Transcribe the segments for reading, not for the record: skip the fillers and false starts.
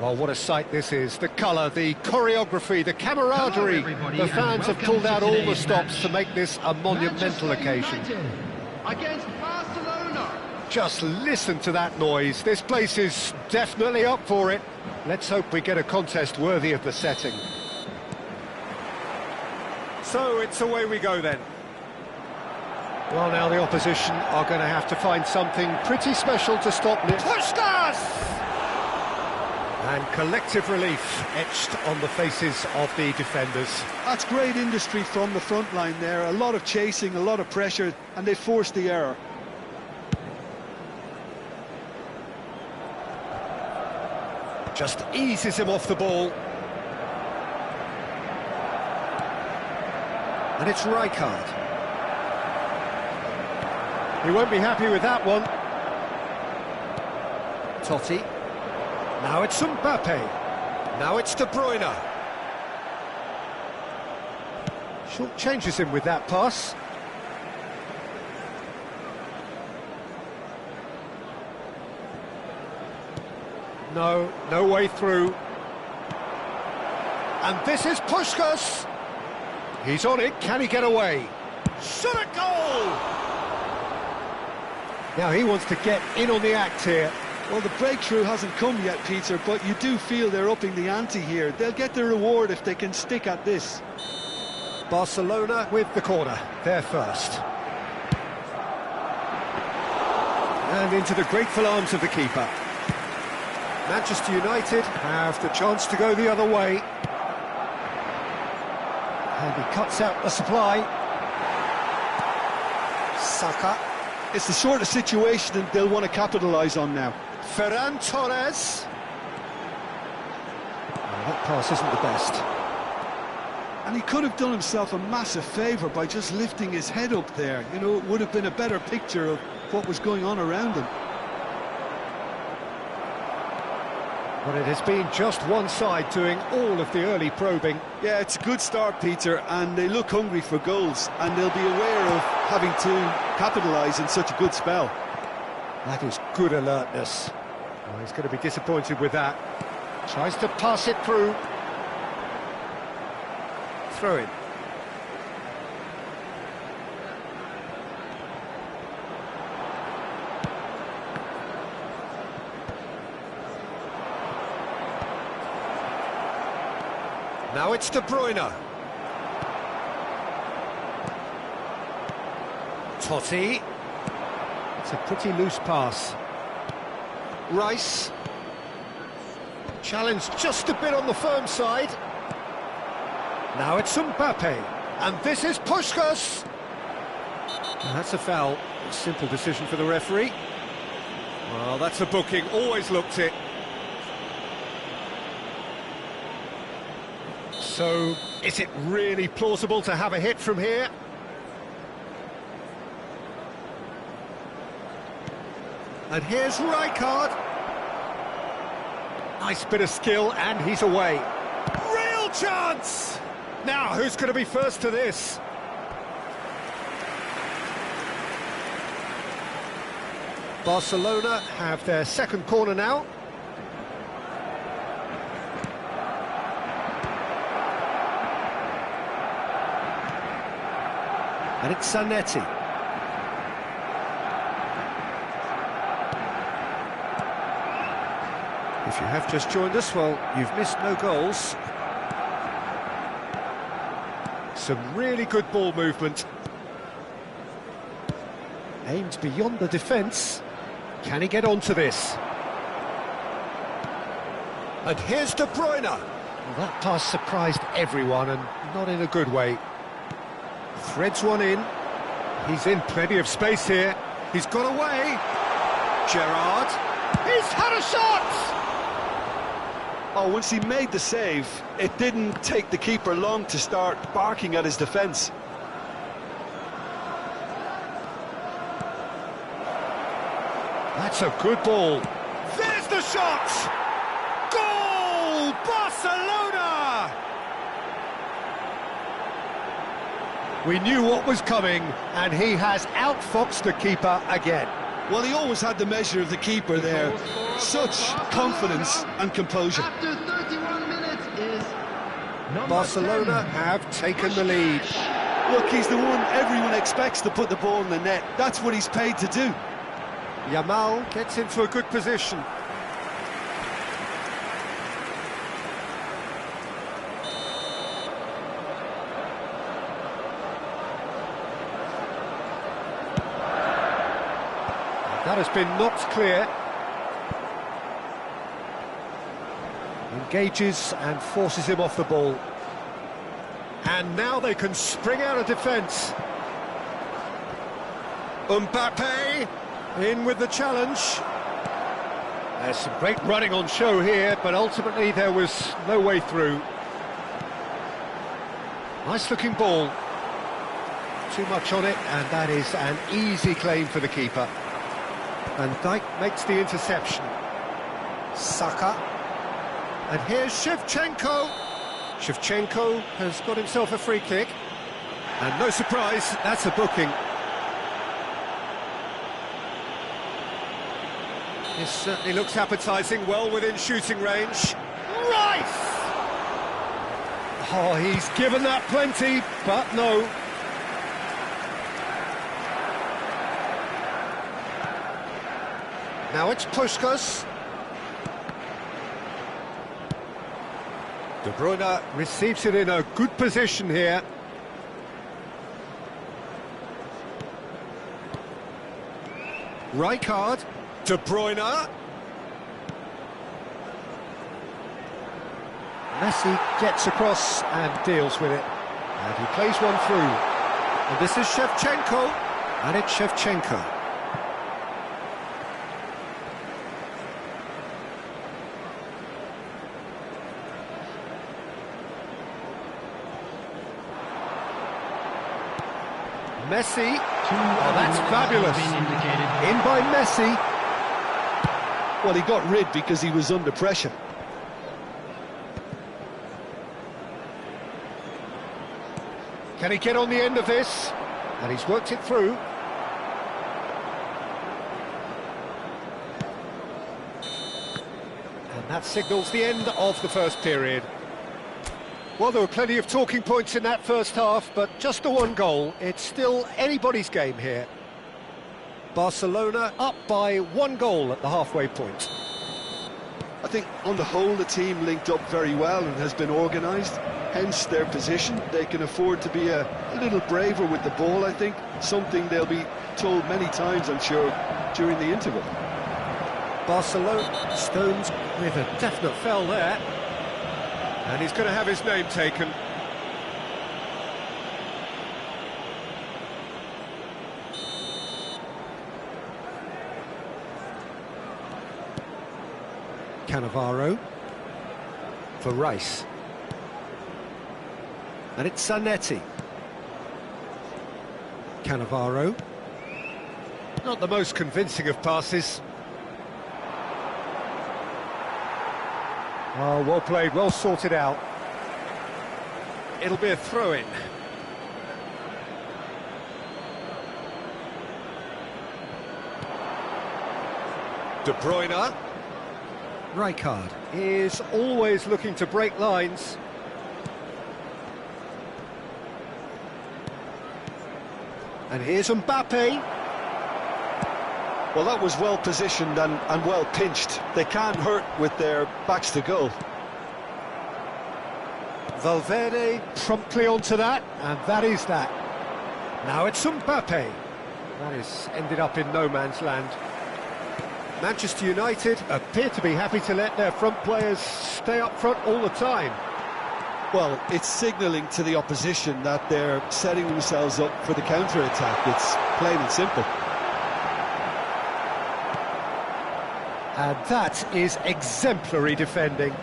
Well, what a sight this is. The colour, the choreography, the camaraderie. The fans have pulled out all the stops to make this a monumental occasion. Against Barcelona. Just listen to that noise. This place is definitely up for it. Let's hope we get a contest worthy of the setting. So it's away we go then. Well, now the opposition are going to have to find something pretty special to stop this. Pushkas! And collective relief etched on the faces of the defenders. That's great industry from the front line there. A lot of chasing, a lot of pressure, and they forced the error. Just eases him off the ball. And it's Rijkaard. He won't be happy with that one. Totti. Now it's Mbappe. Now it's De Bruyne. Short changes him with that pass. No way through. And this is Puskás. He's on it, can he get away? Shot a goal! Now he wants to get in on the act here. Well, the breakthrough hasn't come yet, Peter, but you do feel they're upping the ante here. They'll get the reward if they can stick at this. Barcelona with the corner, they're first. And into the grateful arms of the keeper. Manchester United have the chance to go the other way. And he cuts out the supply. Saka. It's the sort of situation that they'll want to capitalise on now. Ferran Torres. Oh, that pass isn't the best. And he could have done himself a massive favour by just lifting his head up there. You know, it would have been a better picture of what was going on around him. But it has been just one side doing all of the early probing. Yeah, it's a good start, Peter, and they look hungry for goals, and they'll be aware of having to capitalise in such a good spell. That is good alertness. Oh, he's going to be disappointed with that. Tries to pass it through. Throw in. Now it's De Bruyne. Totti. It's a pretty loose pass. Rice. Challenge just a bit on the firm side. Now it's Mbappe. And this is Puskás. And that's a foul. A simple decision for the referee. Well, that's a booking. Always looked it. So, is it really plausible to have a hit from here? And here's Rijkaard. Nice bit of skill, and he's away. Real chance! Now, who's going to be first to this? Barcelona have their second corner now. And it's Zanetti. If you have just joined us, well, you've missed no goals. Some really good ball movement. Aimed beyond the defence. Can he get onto this? And here's De Bruyne. Well, that pass surprised everyone, and not in a good way. Threads one in. He's in plenty of space here. He's got away. Gerrard. He's had a shot! Oh, once he made the save, it didn't take the keeper long to start barking at his defence. That's a good ball. There's the shot! Goal! Barcelona! We knew what was coming, and he has outfoxed the keeper again. Well, he always had the measure of the keeper there. Such confidence and composure. After 31 minutes is number Barcelona 10. have taken the lead. Look, he's the one everyone expects to put the ball in the net. That's what he's paid to do. Yamal gets into a good position. That has been knocked clear. Engages and forces him off the ball. And now they can spring out of defence. Mbappe in with the challenge. There's some great running on show here, but ultimately there was no way through. Nice looking ball. Too much on it, and that is an easy claim for the keeper. And Dijk makes the interception. Saka. And here's Shevchenko. Shevchenko has got himself a free kick. And no surprise, that's a booking. This certainly looks appetising, well within shooting range. Rice! Oh, he's given that plenty, but no. Now it's Puskas. De Bruyne receives it in a good position here. Rijkaard. De Bruyne. Messi gets across and deals with it. And he plays one through. And this is Shevchenko. And it's Shevchenko. Messi, oh, that's fabulous, in by Messi. Well, he got rid because he was under pressure. Can he get on the end of this? And he's worked it through. And that signals the end of the first period. Well, there were plenty of talking points in that first half, but just the one goal. It's still anybody's game here. Barcelona up by 1 goal at the halfway point. I think on the whole the team linked up very well and has been organised, hence their position. They can afford to be a little braver with the ball, I think, something they'll be told many times, I'm sure, during the interval. Barcelona, Stones with a definite foul there. And he's going to have his name taken. Cannavaro for Rice. And it's Zanetti. Cannavaro. Not the most convincing of passes. Oh, well played, well sorted out. It'll be a throw-in. De Bruyne. Rijkaard is always looking to break lines. And here's Mbappe. Well, that was well positioned and well pinched. They can't hurt with their backs to goal. Valverde promptly onto that, and that is that. Now it's Mbappe. That is ended up in no man's land. Manchester United appear to be happy to let their front players stay up front all the time. Well, it's signalling to the opposition that they're setting themselves up for the counter-attack. It's plain and simple. And that is exemplary defending.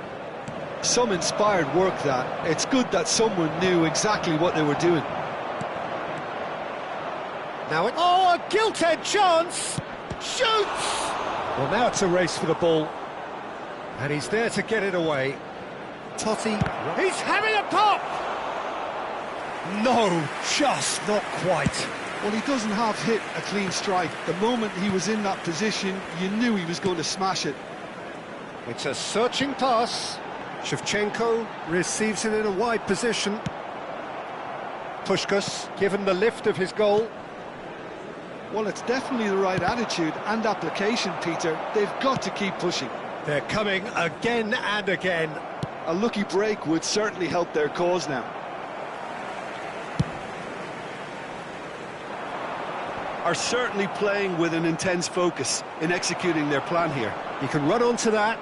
Some inspired work, that. It's good that someone knew exactly what they were doing. Now oh, a gilt-edged chance! Shoots! Well, now it's a race for the ball. And he's there to get it away. Totti, he's having a pop! No, just not quite. Well, he doesn't have hit a clean strike. The moment he was in that position, you knew he was going to smash it. It's a searching pass. Shevchenko receives it in a wide position. Puskás given the lift of his goal. Well, it's definitely the right attitude and application, Peter. They've got to keep pushing. They're coming again and again. A lucky break would certainly help their cause now. Are certainly playing with an intense focus in executing their plan here. You can run onto that.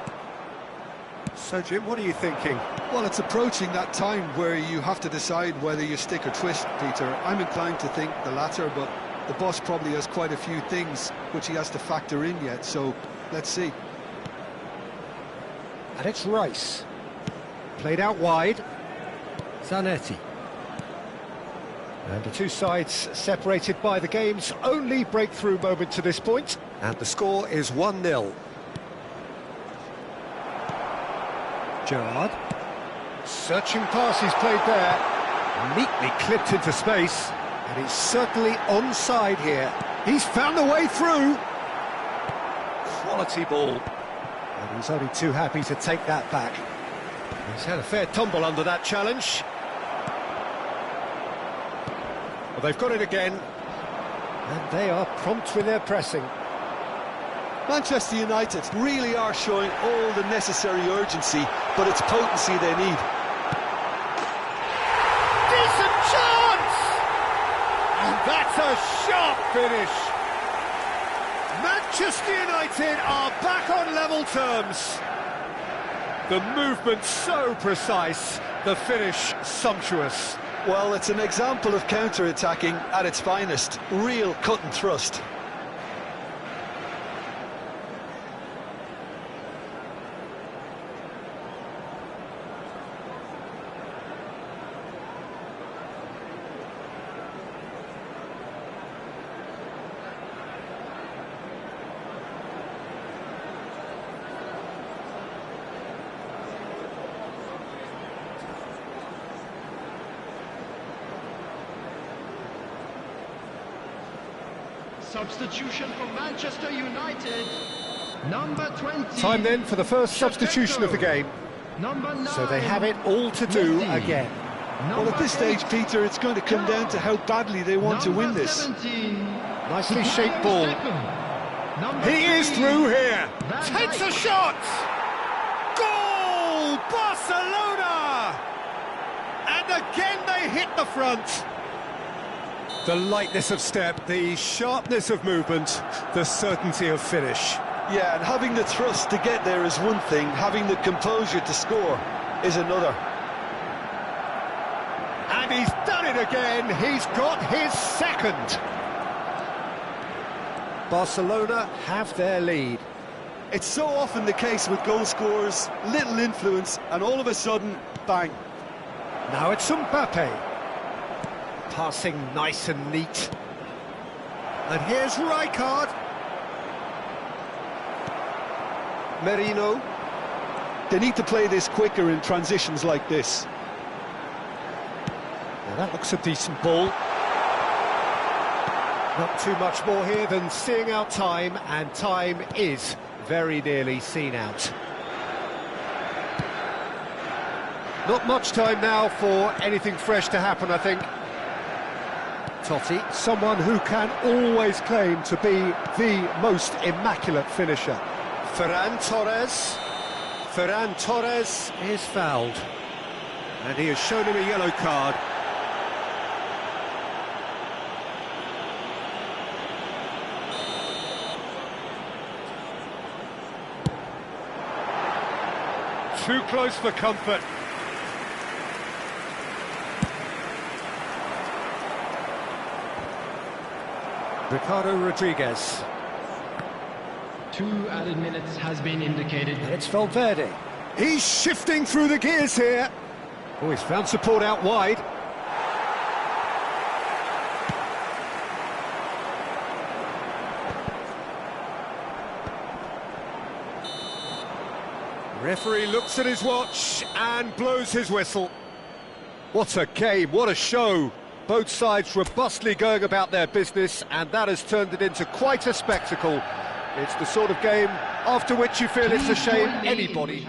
So, Jim, what are you thinking? Well, it's approaching that time where you have to decide whether you stick or twist, Peter. I'm inclined to think the latter, but the boss probably has quite a few things which he has to factor in yet, so let's see. And it's Rice. Played out wide. Zanetti. And the two sides separated by the game's only breakthrough moment to this point. And the score is 1-0. Gerrard. Searching pass he's played there. Neatly clipped into space. And he's certainly onside here. He's found a way through. Quality ball. And he's only too happy to take that back. He's had a fair tumble under that challenge. Well, they've got it again. And they are prompt with their pressing. Manchester United really are showing all the necessary urgency, but it's potency they need. Decent chance! And that's a sharp finish. Manchester United are back on level terms. The movement so precise, the finish sumptuous. Well, it's an example of counter-attacking at its finest. Real cut and thrust. Substitution for Manchester United, number 20. Time then for the first substitution of the game. Number 9. So they have it all to do again. Well, at this stage, Peter, it's going to come down to how badly they want to win this. 17. Nicely shaped ball. He is through here. Takes a shot. Goal! Barcelona! And again they hit the front. The lightness of step, the sharpness of movement, the certainty of finish. Yeah, and having the thrust to get there is one thing, having the composure to score is another. And he's done it again, he's got his second. Barcelona have their lead. It's so often the case with goal scorers, little influence, and all of a sudden, bang. Now it's Mbappe. Passing nice and neat. And here's Rijkaard. Merino. They need to play this quicker in transitions like this. Now that looks a decent ball. Not too much more here than seeing out time, and time is very nearly seen out. Not much time now for anything fresh to happen, I think. Totti, someone who can always claim to be the most immaculate finisher. Ferran Torres is fouled. And he has shown him a yellow card. Too close for comfort. Ricardo Rodriguez. 2 added minutes has been indicated. It's Valverde. He's shifting through the gears here. Oh, he's found support out wide. Referee looks at his watch and blows his whistle. What a game, what a show. Both sides robustly going about their business, and that has turned it into quite a spectacle. It's the sort of game after which you feel it's a shame anybody...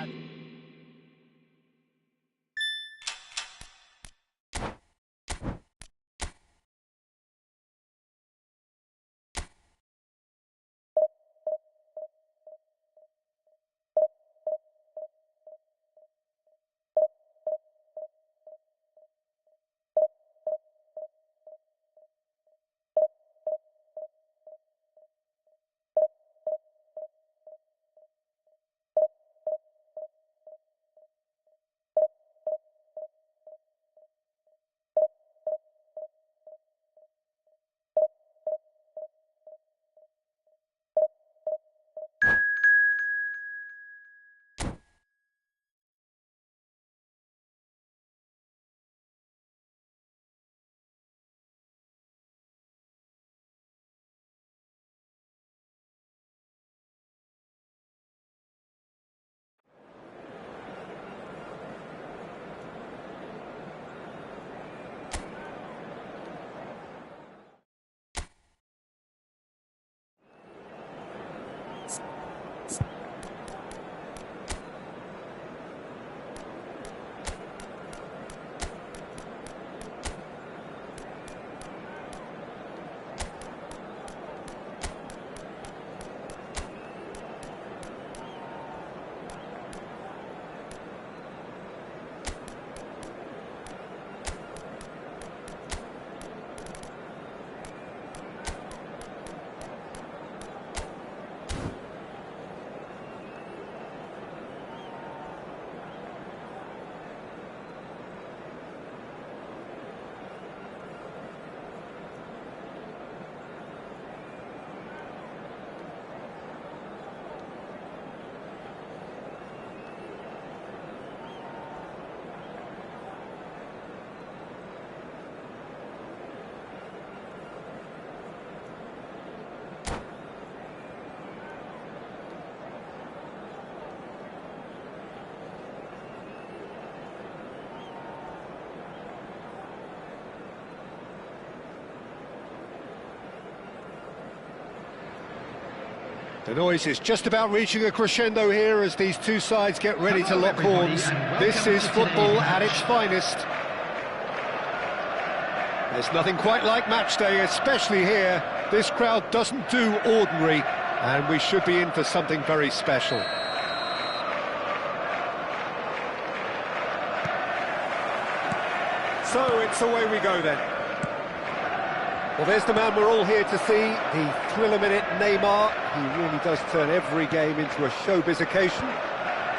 The noise is just about reaching a crescendo here as these two sides get ready to lock horns. This is football at its finest. There's nothing quite like match day, especially here. This crowd doesn't do ordinary, and we should be in for something very special. So it's away we go then. Well, there's the man we're all here to see, the thriller-minute Neymar. He really does turn every game into a showbiz occasion.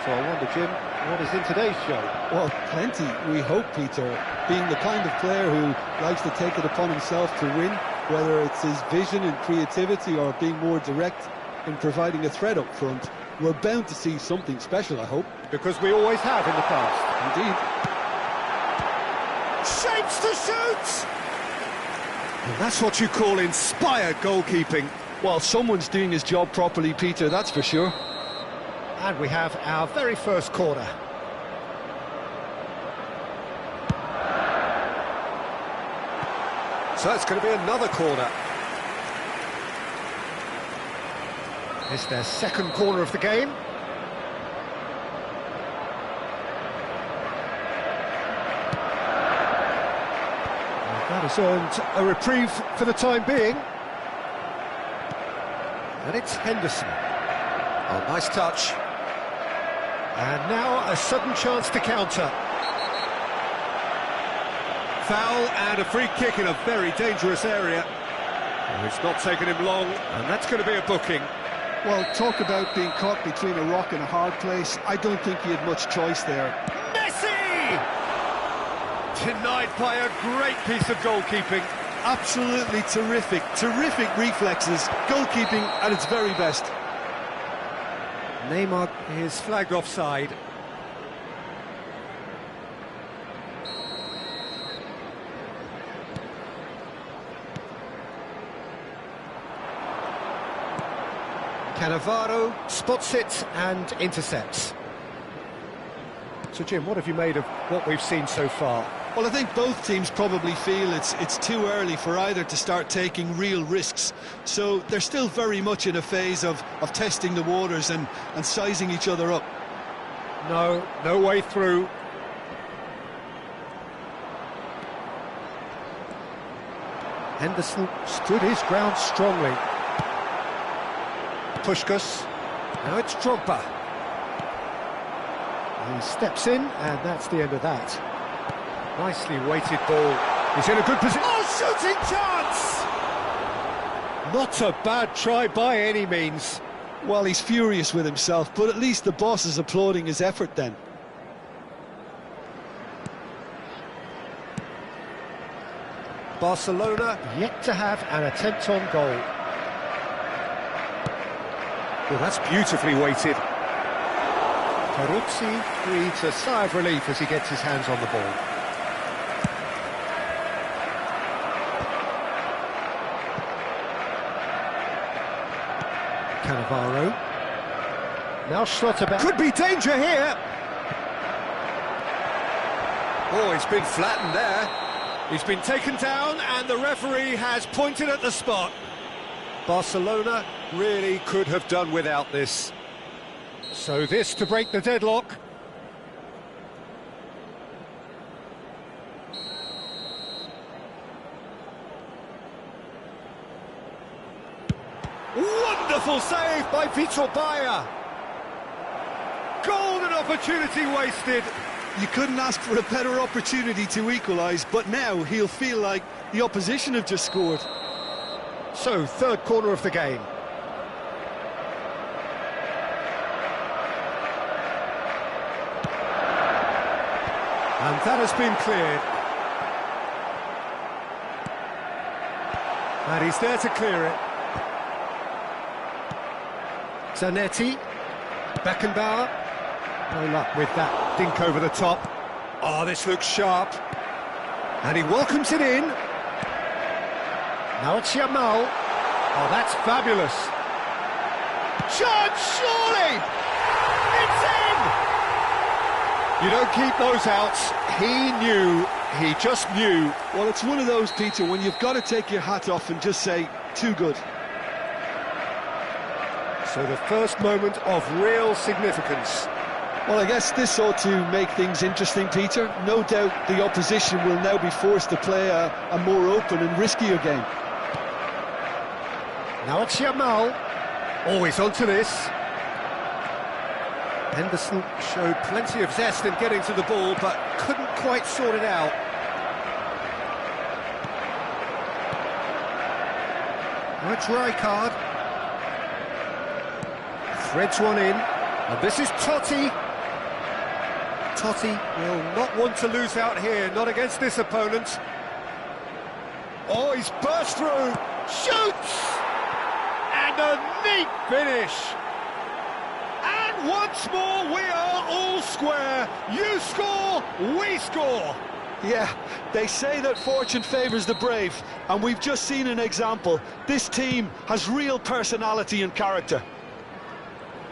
So I wonder, Jim, what is in today's show? Well, plenty, we hope, Peter. Being the kind of player who likes to take it upon himself to win, whether it's his vision and creativity or being more direct in providing a threat up front, we're bound to see something special, I hope. Because we always have in the past. Indeed. Shapes to shoot! And that's what you call inspired goalkeeping. Well, someone's doing his job properly, Peter, that's for sure. And we have our very first corner. So it's going to be another corner. It's their second corner of the game. That has earned a reprieve for the time being. And it's Henderson. Oh, nice touch. And now a sudden chance to counter. Foul and a free kick in a very dangerous area. Oh, it's not taken him long, and that's going to be a booking. Well, talk about being caught between a rock and a hard place. I don't think he had much choice there. Messi! Denied by a great piece of goalkeeping. Absolutely terrific reflexes, goalkeeping at its very best. Neymar is flagged offside. Cannavaro spots it and intercepts. So Jim, what have you made of what we've seen so far? Well, I think both teams probably feel it's too early for either to start taking real risks. So they're still very much in a phase of testing the waters and sizing each other up. No way through. Henderson stood his ground strongly. Puskás. Now it's Drogba. He steps in, and that's the end of that. Nicely weighted ball. He's in a good position. Oh, shooting chance! Not a bad try by any means. Well, he's furious with himself, but at least the boss is applauding his effort then. Barcelona yet to have an attempt on goal. Well, that's beautifully weighted. Peruzzi breathes a sigh of relief as he gets his hands on the ball. Cannavaro. Now Schlotterbeck. Could be danger here. Oh, he's been flattened there. He's been taken down and the referee has pointed at the spot. Barcelona really could have done without this. So this to break the deadlock. Wonderful save by Vitor Bayer. Golden opportunity wasted. You couldn't ask for a better opportunity to equalise, but now he'll feel like the opposition have just scored. So, third corner of the game. And that has been cleared. And he's there to clear it. Zanetti. Beckenbauer. No luck with that dink over the top. Oh, this looks sharp. And he welcomes it in. Now it's Yamal. Oh, that's fabulous. Chance, surely! It's in! You don't keep those outs. He just knew. Well, it's one of those, Peter, when you've got to take your hat off and just say, too good. So the first moment of real significance. Well, I guess this ought to make things interesting, Peter. No doubt the opposition will now be forced to play a more open and riskier game. Now it's Yamal. Always onto this. Henderson showed plenty of zest in getting to the ball, but couldn't quite sort it out. Now it's Rijkaard. Threads one in. And this is Totti. Totti will not want to lose out here, not against this opponent. Oh, he's burst through. Shoots! And a neat finish. And once more, we are all square. You score, we score. Yeah, they say that fortune favours the brave, and we've just seen an example. This team has real personality and character.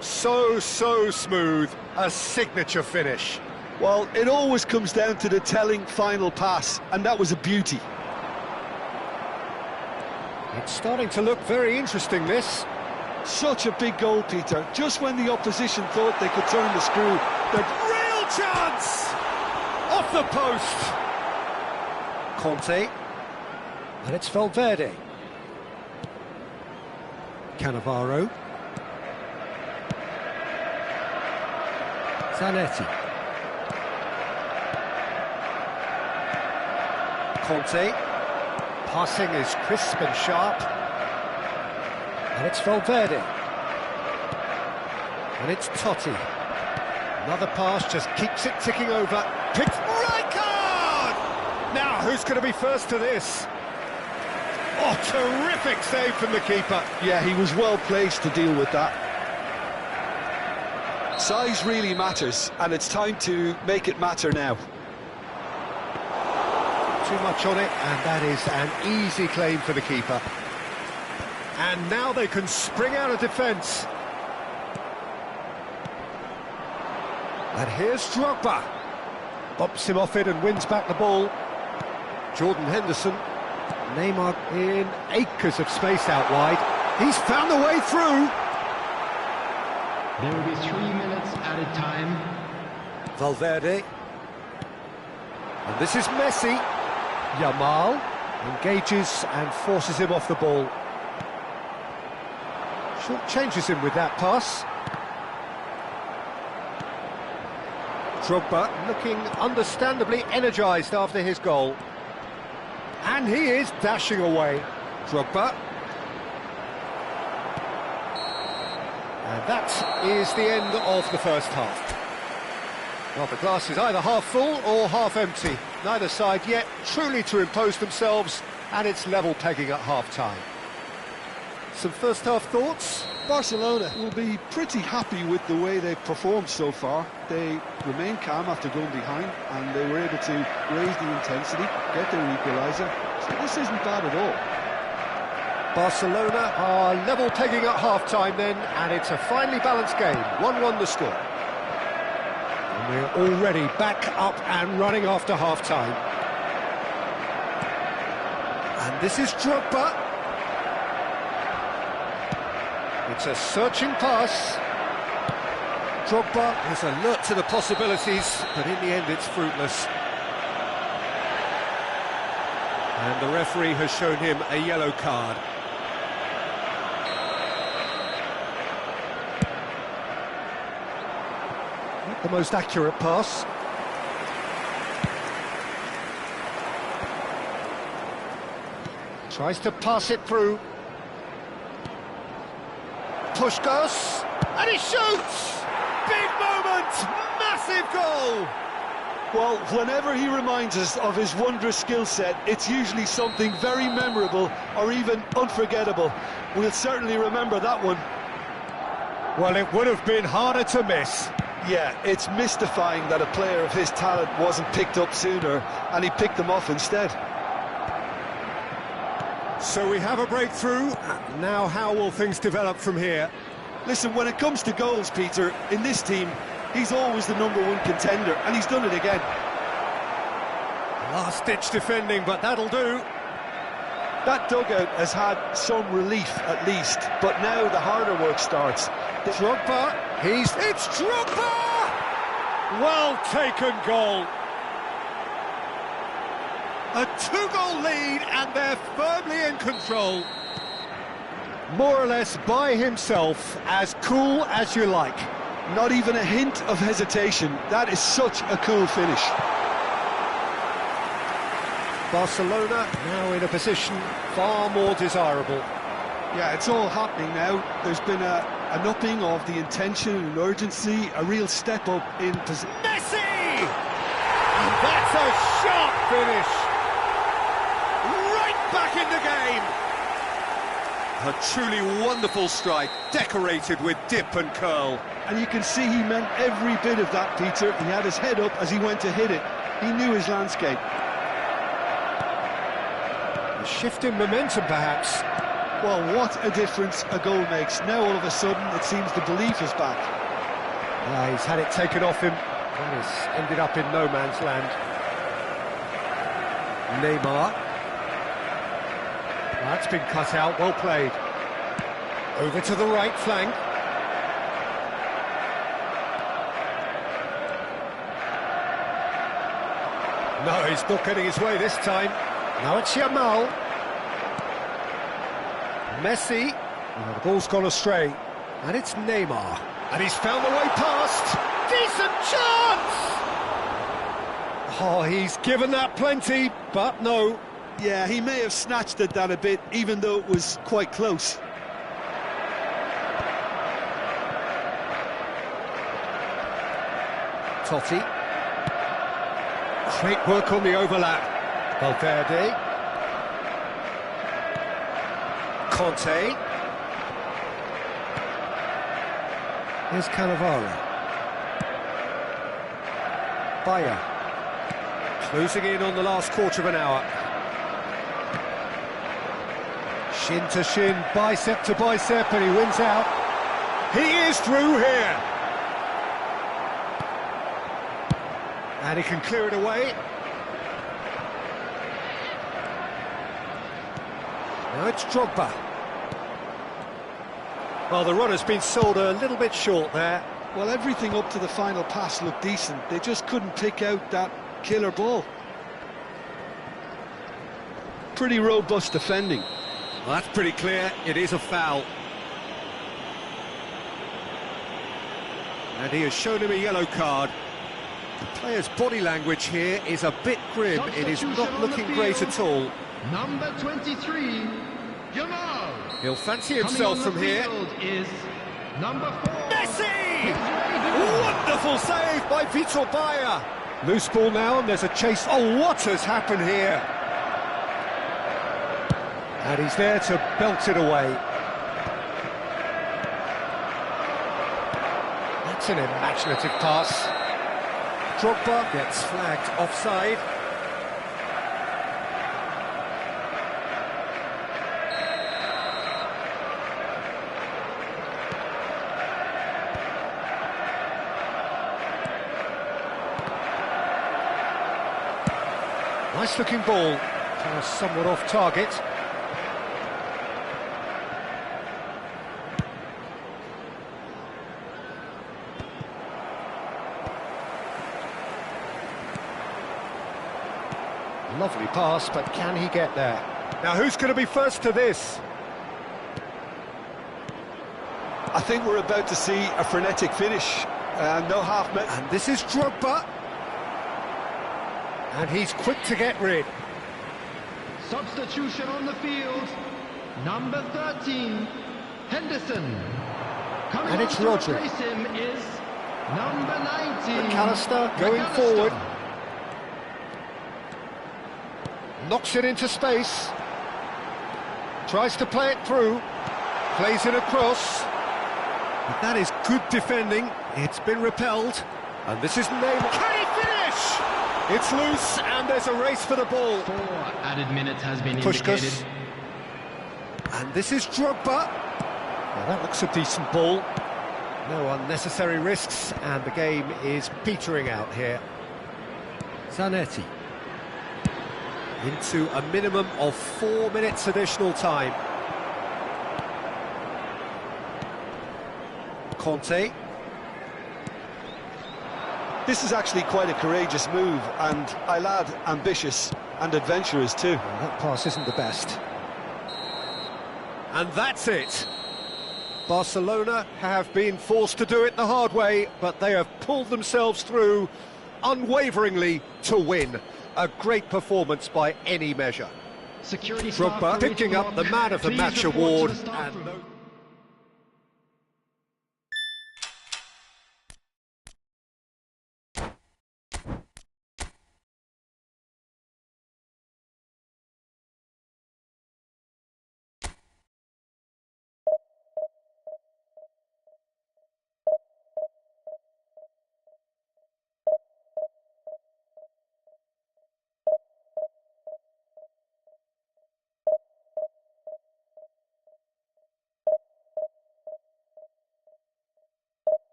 So smooth. A signature finish. Well, it always comes down to the telling final pass, and that was a beauty. It's starting to look very interesting, this. Such a big goal, Peter. Just when the opposition thought they could turn the screw, real chance! Off the post! Conte. And it's Valverde. Cannavaro. Zanetti. Conte. Passing is crisp and sharp. And it's Valverde. And it's Totti. Another pass just keeps it ticking over. Picked Rijkaard! Now, who's going to be first to this? Oh, terrific save from the keeper. Yeah, he was well placed to deal with that. Size really matters, and it's time to make it matter now. Too much on it, and that is an easy claim for the keeper. And now they can spring out of defence. And here's Drogba. Bumps him off it and wins back the ball. Jordan Henderson. Neymar in acres of space out wide. He's found the way through. There will be 3 minutes added time. Valverde. And this is Messi. Yamal engages and forces him off the ball. Short changes him with that pass. Drogba looking understandably energised after his goal. And he is dashing away. Drogba. And that is the end of the first half. Well, the glass is either half full or half empty. Neither side yet truly to impose themselves, and it's level pegging at half-time. Some first-half thoughts? Barcelona will be pretty happy with the way they've performed so far. They remain calm after going behind, and they were able to raise the intensity, get their equaliser. So this isn't bad at all. Barcelona are level pegging at half-time then, and it's a finely balanced game. 1-1 the score. And we're already back up and running after half-time. And this is Drogba. It's a searching pass. Drogba is alert to the possibilities, but in the end it's fruitless. And the referee has shown him a yellow card. Not the most accurate pass. Tries to pass it through. Push goes, and he shoots! Big moment! Massive goal! Well, whenever he reminds us of his wondrous skill set, it's usually something very memorable or even unforgettable. We'll certainly remember that one. Well, it would have been harder to miss. Yeah, it's mystifying that a player of his talent wasn't picked up sooner, and he picked them off instead. So we have a breakthrough. Now how will things develop from here? Listen, when it comes to goals, Peter, in this team, he's always the #1 contender, and he's done it again. Last-ditch defending, but that'll do. That dugout has had some relief, at least, but now the harder work starts. Drogba, it's Drogba! Well taken goal. A 2-goal lead, and they're firmly in control. More or less by himself, as cool as you like. Not even a hint of hesitation. That is such a cool finish. Barcelona now in a position far more desirable. Yeah, it's all happening now. There's been an upping of the intention and urgency, a real step up in position. Messi! And that's a sharp finish. Right back in the game. A truly wonderful strike, decorated with dip and curl. And you can see he meant every bit of that, Peter. He had his head up as he went to hit it. He knew his landscape. A shift in momentum, perhaps. Well, what a difference a goal makes. Now, all of a sudden, it seems the belief is back. He's had it taken off him. And it's ended up in no man's land. Neymar. That's been cut out, well played. Over to the right flank. No, he's not getting his way this time. Now it's Yamal. Messi. Oh, the ball's gone astray. And it's Neymar. And he's found the way past. Decent chance! Oh, he's given that plenty, but no. Yeah, he may have snatched at that a bit, even though it was quite close. Totti. Great work on the overlap. Valverde. Conte. Here's Cannavaro. Bayer. Closing in on the last quarter of an hour. Shin to shin, bicep to bicep, and he wins out. He is through here. And he can clear it away. Now it's Drogba. Well, the runner's been sold a little bit short there. Well, everything up to the final pass looked decent. They just couldn't pick out that killer ball. Pretty robust defending. Well, that's pretty clear. It is a foul. And he has shown him a yellow card. The player's body language here is a bit grim. It is not looking great at all. Number 23, Jamal. He'll fancy himself from here. Is number 4. Messi! Wonderful save by Vitor Bayer. Loose ball now, and there's a chase. Oh, what has happened here? And he's there to belt it away. That's an imaginative pass. Drogba gets flagged offside. Nice looking ball. Pass somewhat off target. Lovely pass, but can he get there? Now who's going to be first to this? I think we're about to see a frenetic finish. No half met. And this is Drogba. And he's quick to get rid. Substitution on the field. Number 13, Henderson. Coming And it's on to Rodri. replace him is number 19. McAllister going forward. Knocks it into space. Tries to play it through. Plays it across. But that is good defending. It's been repelled. And this is Neymar. Can he finish? It's loose, and there's a race for the ball. 4 added minutes has been Pushkas. indicated. And this is Drogba. Now that looks a decent ball. No unnecessary risks, and the game is petering out here. Zanetti. Into a minimum of 4 minutes additional time. Conte. This is actually quite a courageous move, and I'll add ambitious and adventurous too. Well, that pass isn't the best. And that's it. Barcelona have been forced to do it the hard way, but they have pulled themselves through unwaveringly to win. A great performance by any measure. Security staff Drogba are picking reaching up the along. Man of the Please Match report to award. the staff And room.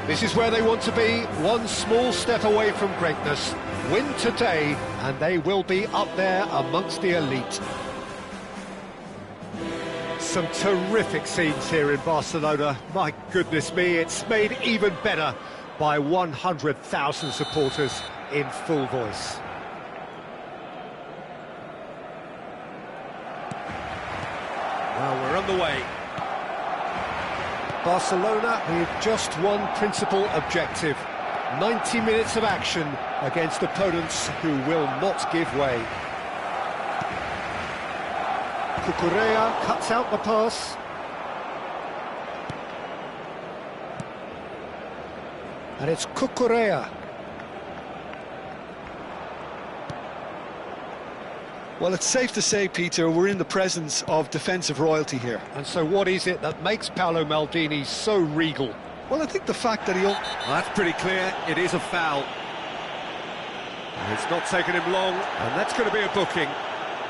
This is where they want to be, one small step away from greatness. Win today, and they will be up there amongst the elite. Some terrific scenes here in Barcelona. My goodness me, it's made even better by 100,000 supporters in full voice. Well, we're on the way. Barcelona with just one principal objective. 90 minutes of action against opponents who will not give way. Cucurella cuts out the pass. And it's Cucurella. Well, it's safe to say, Peter, we're in the presence of defensive royalty here. And so what is it that makes Paolo Maldini so regal? Well, I think the fact that Well, that's pretty clear. It is a foul. It's not taken him long, and that's going to be a booking.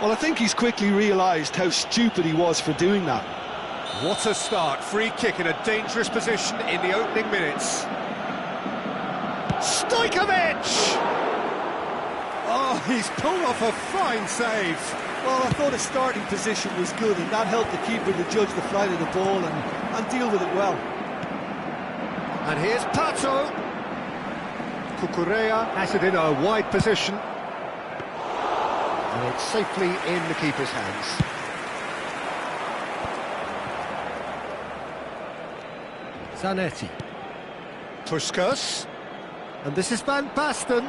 Well, I think he's quickly realised how stupid he was for doing that. What a start. Free kick in a dangerous position in the opening minutes. Stojkovic! Oh, he's pulled off a fine save. Well, I thought his starting position was good, and that helped the keeper to judge the flight of the ball and deal with it well. And here's Pato. Cucurella has it in a wide position. And it's safely in the keeper's hands. Zanetti. Puskas. And this is Van Basten.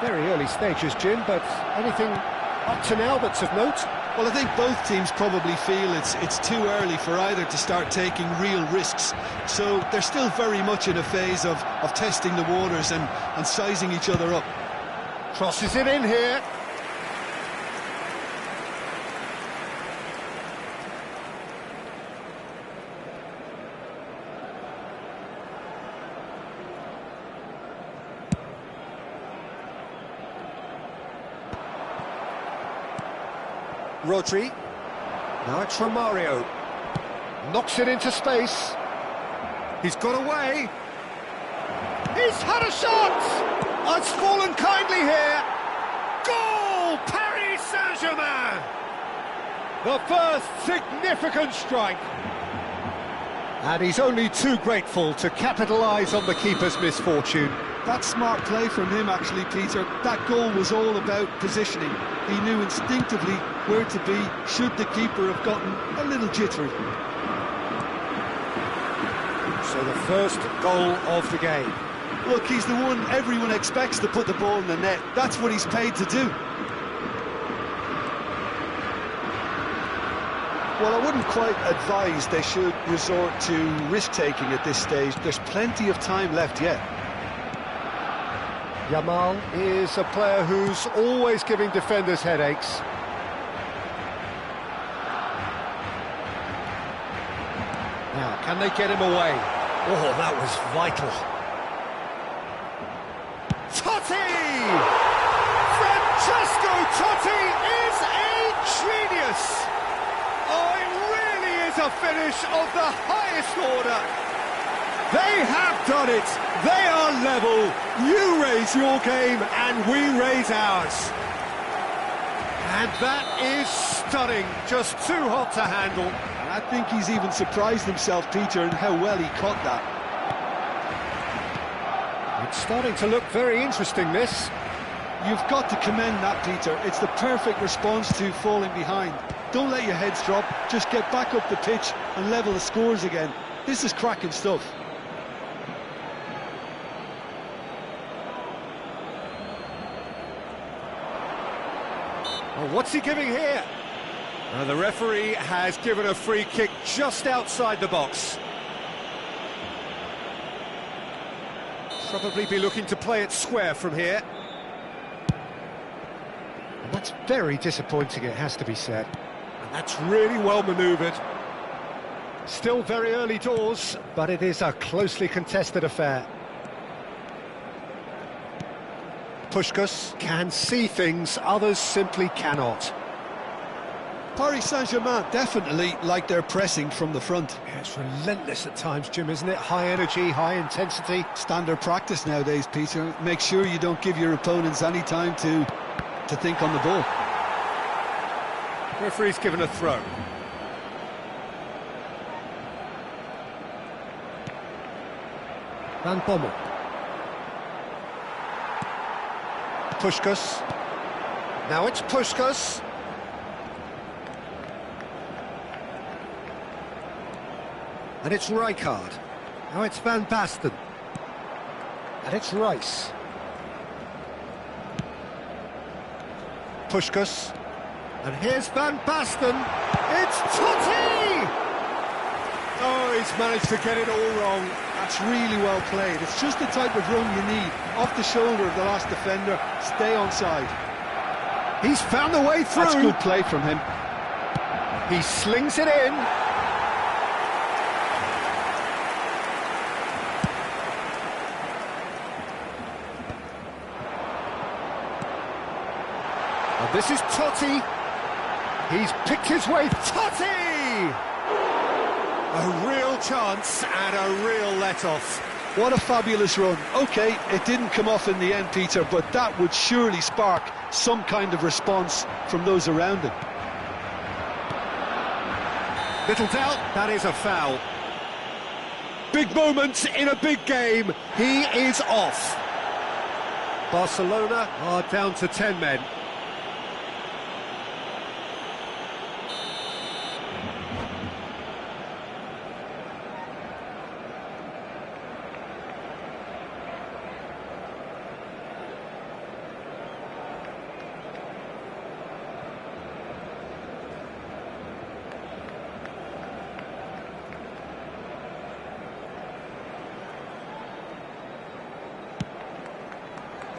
Very early stages, Jim, but anything up to now that's of note? Well, I think both teams probably feel it's too early for either to start taking real risks. So they're still very much in a phase of testing the waters and sizing each other up. Crosses it in here. Rodri. Now it's Romario. Knocks it into space. He's got away. He's had a shot! Oh, it's fallen kindly here. Goal! Paris Saint-Germain! The first significant strike. And he's only too grateful to capitalise on the keeper's misfortune. That's smart play from him, actually, Peter. That goal was all about positioning. He knew instinctively where to be should the keeper have gotten a little jittery. So the first goal of the game. Look, he's the one everyone expects to put the ball in the net. That's what he's paid to do. Well, I wouldn't quite advise they should resort to risk-taking at this stage. There's plenty of time left yet. Yamal is a player who's always giving defenders headaches. Now, can they get him away? Oh, that was vital. Totti! Francesco Totti is a genius! Oh, it really is a finish of the highest order. They have done it. They are level. You raise your game and we raise ours. And that is stunning. Just too hot to handle. I think he's even surprised himself, Peter, in how well he caught that. It's starting to look very interesting, this. You've got to commend that, Peter. It's the perfect response to falling behind. Don't let your heads drop. Just get back up the pitch and level the scores again. This is cracking stuff. Oh, what's he giving here? The referee has given a free kick just outside the box. Probably be looking to play it square from here. And that's very disappointing, it has to be said. And that's really well manoeuvred. Still very early doors, but it is a closely contested affair. Puskas can see things others simply cannot. Paris Saint-Germain definitely like their pressing from the front. Yeah, it's relentless at times, Jim, isn't it? High energy, high intensity. Standard practice nowadays, Peter. Make sure you don't give your opponents any time to think on the ball. Referee's given a throw. Van Bommel. Puskas. Now it's Puskas. And it's Rijkaard. Now it's Van Basten. And it's Rice. Puskas. And here's Van Basten. It's Totti! Oh, he's managed to get it all wrong. That's really well played. It's just the type of run you need. Off the shoulder of the last defender. Stay onside. He's found the way through. That's good play from him. He slings it in. And this is Totti. He's picked his way. Totti! A real chance and a real let-off. What a fabulous run. OK, it didn't come off in the end, Peter, but that would surely spark some kind of response from those around him. Little doubt, that is a foul. Big moments in a big game. He is off. Barcelona are down to 10 men.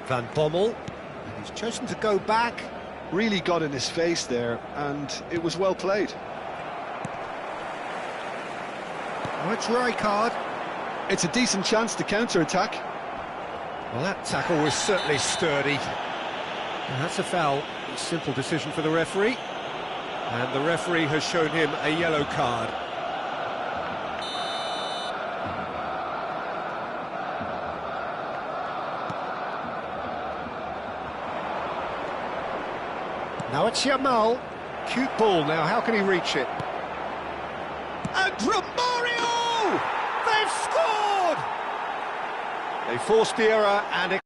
Van Bommel, and he's chosen to go back. Really got in his face there, and it was well played. Oh, it's Rijkaard. It's a decent chance to counter-attack. Well, that tackle was certainly sturdy. And that's a foul. A simple decision for the referee. And the referee has shown him a yellow card. Now it's Yamal. Cute ball now, how can he reach it? And Romario! They've scored! They forced the error and it